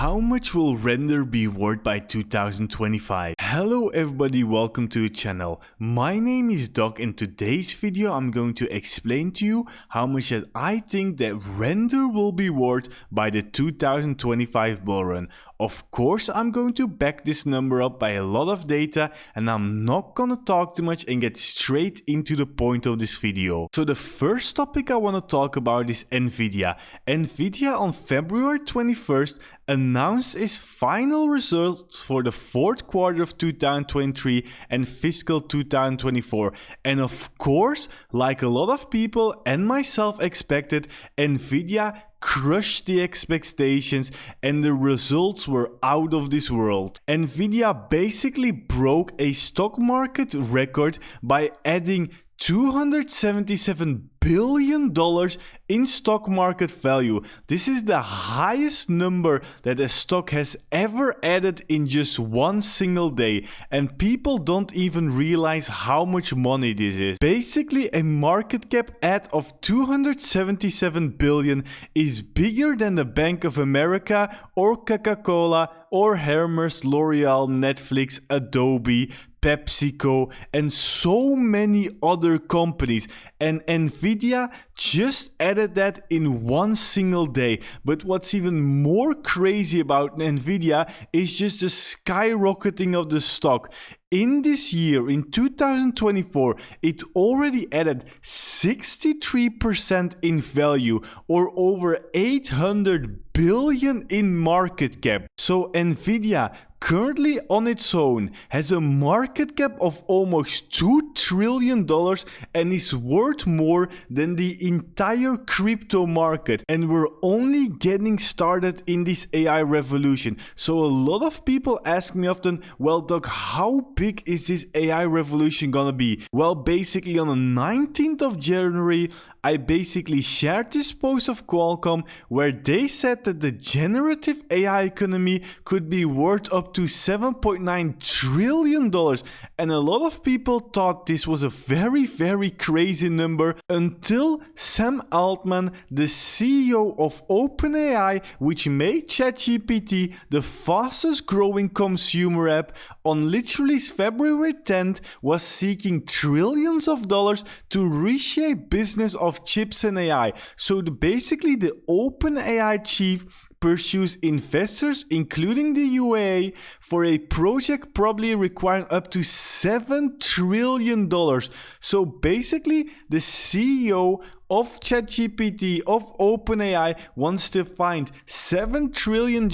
How much will Render be worth by 2025? Hello everybody, welcome to the channel. My name is Doc. In today's video I'm going to explain to you how much that I think that Render will be worth by the 2025 bull run. Of course I'm going to back this number up by a lot of data, and I'm not gonna talk too much and get straight into the point of this video. So the first topic I want to talk about is Nvidia. Nvidia on February 21st announced its final results for the fourth quarter of 2023 and fiscal 2024. And of course, like a lot of people and myself expected, Nvidia crushed the expectations and the results were out of this world. Nvidia basically broke a stock market record by adding $277 billion in stock market value. This is the highest number that a stock has ever added in just one single day, and people don't even realize how much money this is. Basically, a market cap add of 277 billion is bigger than the Bank of America or Coca-Cola or Hermes, L'Oreal, Netflix, Adobe, PepsiCo, and so many other companies. And Nvidia just added that in one single day. But what's even more crazy about Nvidia is just the skyrocketing of the stock. In this year, in 2024, it already added 63% in value, or over 800 billion in market cap. So Nvidia currently on its own has a market cap of almost $2 trillion and is worth more than the entire crypto market. And we're only getting started in this AI revolution. So a lot of people ask me often, well Doc, how big is this AI revolution gonna be? Well, basically on the 19th of January, I basically shared this post of Qualcomm where they said that the generative AI economy could be worth up to $7.9 trillion. And a lot of people thought this was a very crazy number until Sam Altman, the CEO of OpenAI, which made ChatGPT the fastest growing consumer app, on literally February 10th was seeking trillions of dollars to reshape business of chips and AI. So basically the OpenAI chief pursues investors, including the UAE, for a project probably requiring up to $7 trillion. So basically the CEO of ChatGPT, of OpenAI, wants to find $7 trillion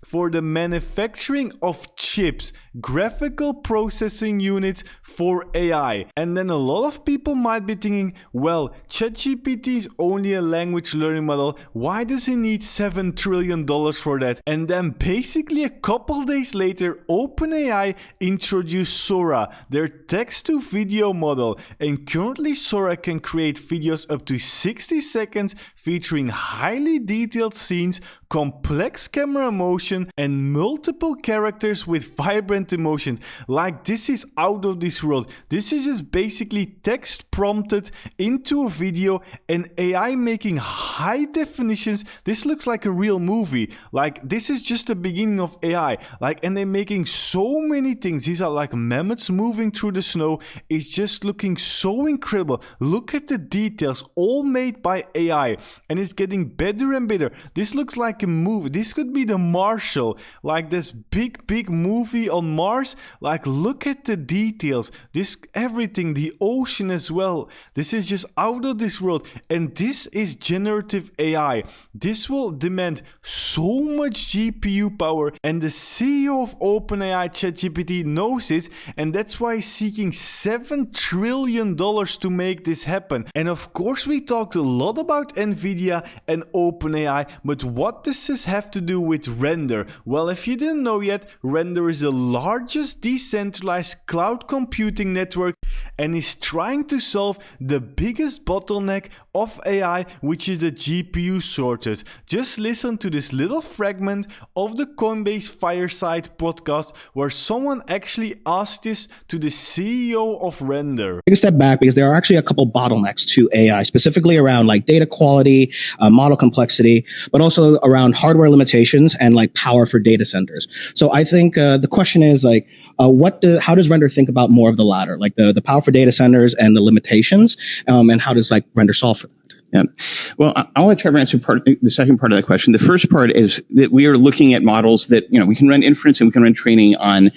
for the manufacturing of chips, graphical processing units for AI. And then a lot of people might be thinking, well, ChatGPT is only a language learning model. Why does it need $7 trillion for that? And then basically a couple days later, OpenAI introduced Sora, their text-to-video model. And currently Sora can create videos up to 60 seconds featuring highly detailed scenes, complex camera motion, and multiple characters with vibrant emotions. Like, this is out of this world. This is just basically text prompted into a video and AI making high definitions. This looks like a real movie. Like, this is just the beginning of AI. Like, and they're making so many things. These are like mammoths moving through the snow. It's just looking so incredible. Look at the details, all made by AI, and it's getting better and better. This looks like a movie. This could be the Marshall, like this big movie on Mars. Like, look at the details, this everything, the ocean as well. This is just out of this world. And this is generative AI. This will demand so much GPU power, and the CEO of OpenAI, ChatGPT, knows this, and that's why he's seeking $7 trillion to make this happen. And of course we talked a lot about Nvidia and OpenAI, but what does this have to do with Render? Well, if you didn't know yet, Render is the largest decentralized cloud computing network and is trying to solve the biggest bottleneck of AI, which is the GPU shortage. Just listen to this little fragment of the Coinbase Fireside podcast where someone actually asked this to the CEO of Render. Take a step back, because there are actually a couple bottlenecks to AI, specifically around like data quality quality, model complexity, but also around hardware limitations and like power for data centers. So I think the question is like, how does Render think about more of the latter, like the power for data centers and the limitations, and how does like Render solve for that? Yeah. Well, I'll let Trevor answer the second part of that question. The first part is that we are looking at models that, we can run inference and we can run training on,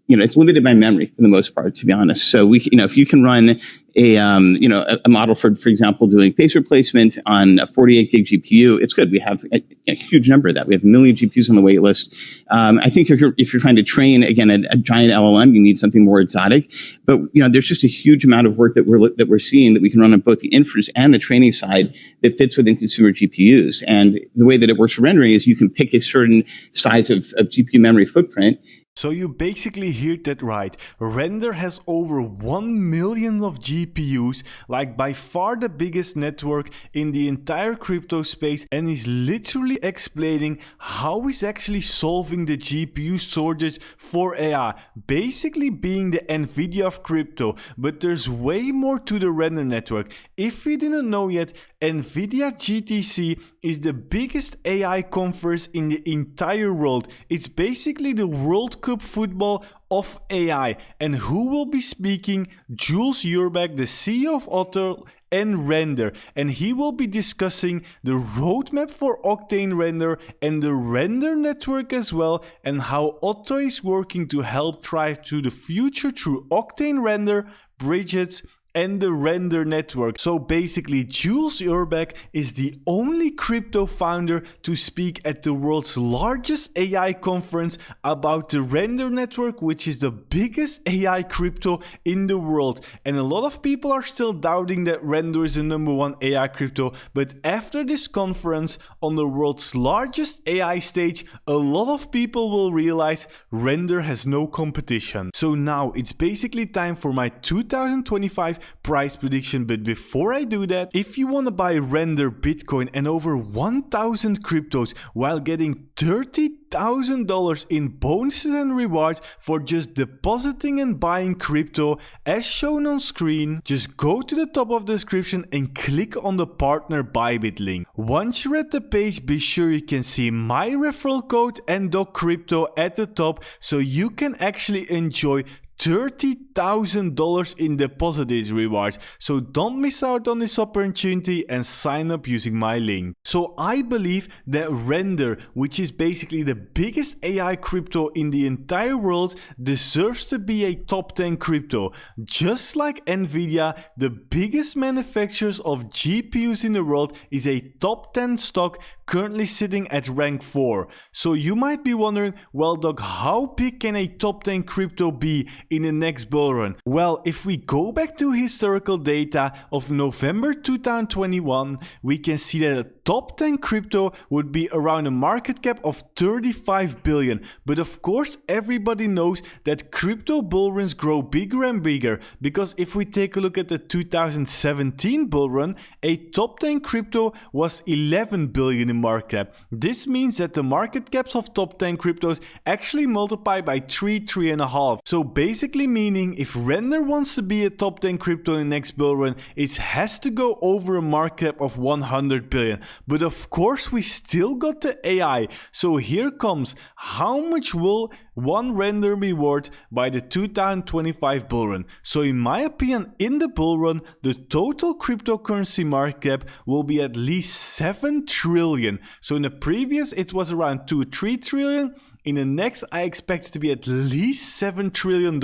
it's limited by memory for the most part, to be honest. So if you can run a model for example, doing face replacement on a 48 gig GPU, it's good. We have a huge number of that. We have 1 million GPUs on the wait list. I think if you're trying to train, again, a giant LLM, you need something more exotic. But, there's just a huge amount of work that we're seeing that we can run on both the inference and the training side that fits within consumer GPUs. And the way that it works for rendering is you can pick a certain size of GPU memory footprint. So you basically heard that right. Render has over 1 million of GPUs, like by far the biggest network in the entire crypto space, and is literally explaining how it's actually solving the GPU shortage for AI, basically being the Nvidia of crypto. But there's way more to the Render network. If you didn't know yet, Nvdia GTC is the biggest AI conference in the entire world. It's basically the World Cup football of AI. And who will be speaking? Jules Urbach, the CEO of Otter and Render. And he will be discussing the roadmap for Octane Render and the Render network as well, and how Otto is working to help drive to the future through Octane Render, Bridges, and the Render network. So basically, Jules Urbach is the only crypto founder to speak at the world's largest AI conference about the Render network, which is the biggest AI crypto in the world. And a lot of people are still doubting that Render is the #1 AI crypto, but after this conference on the world's largest AI stage, a lot of people will realize Render has no competition. So now it's basically time for my 2025 price prediction. But before I do that, if you want to buy Render, Bitcoin and over 1,000 cryptos while getting $30,000 in bonuses and rewards for just depositing and buying crypto as shown on screen, just go to the top of the description and click on the partner Bybit link. Once you're at the page, be sure you can see my referral code and crypto at the top, so you can actually enjoy $30,000 in deposits rewards. So don't miss out on this opportunity and sign up using my link. So I believe that Render, which is basically the biggest AI crypto in the entire world, deserves to be a top 10 crypto. Just like Nvidia, the biggest manufacturers of GPUs in the world, is a top 10 stock currently sitting at rank 4. So you might be wondering, well Doug, how big can a top 10 crypto be in the next bull run? Well, if we go back to historical data of November 2021, we can see that a top 10 crypto would be around a market cap of 35 billion. But of course, everybody knows that crypto bull runs grow bigger and bigger, because if we take a look at the 2017 bull run, a top 10 crypto was 11 billion in market cap. This means that the market caps of top 10 cryptos actually multiply by 3.5. So basically meaning if Render wants to be a top 10 crypto in the next bull run, it has to go over a market cap of 100 billion. But of course we still got the AI. So here comes, how much will one Render be worth by the 2025 bull run? So in my opinion, in the bull run, the total cryptocurrency market cap will be at least 7 trillion. So in the previous it was around 2-3 trillion. In the next, I expect it to be at least $7 trillion.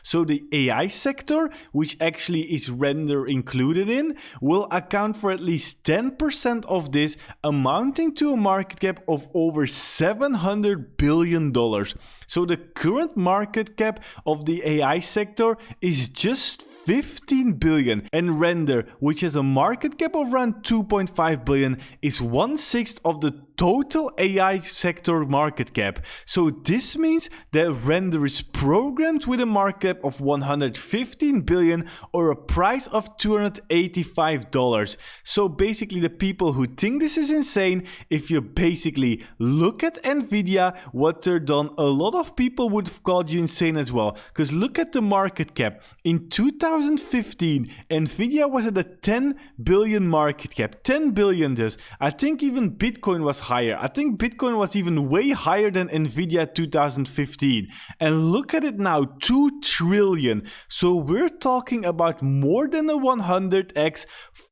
So the AI sector, which actually is Render included in, will account for at least 10% of this, amounting to a market cap of over $700 billion. So the current market cap of the AI sector is just 15 billion, and Render, which has a market cap of around 2.5 billion, is 1/6 of the total AI sector market cap. So this means that Render is programmed with a market cap of 115 billion or a price of $285. So basically the people who think this is insane, if you basically look at Nvidia, what they're done, a lot of people would have called you insane as well. Because look at the market cap. In 2015, Nvidia was at a 10 billion market cap. 10 billion just. I think even Bitcoin was higher. I think Bitcoin was even way higher than Nvidia 2015. And look at it now, 2 trillion. So we're talking about more than a 100x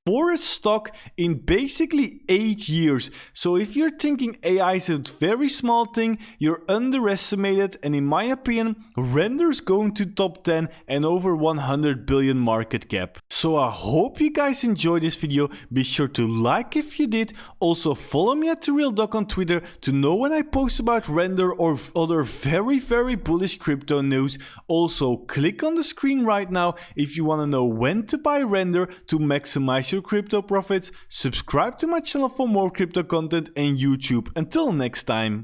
for a stock in basically 8 years. So if you're thinking AI is a very small thing, you're underestimated, and in my opinion, Render is going to top 10 and over 100 billion market cap. So I hope you guys enjoyed this video. Be sure to like if you did. Also follow me at TheRealDoc on Twitter to know when I post about Render or other very bullish crypto news. Also click on the screen right now if you want to know when to buy Render to maximize your crypto profits. Subscribe to my channel for more crypto content and YouTube. Until next time.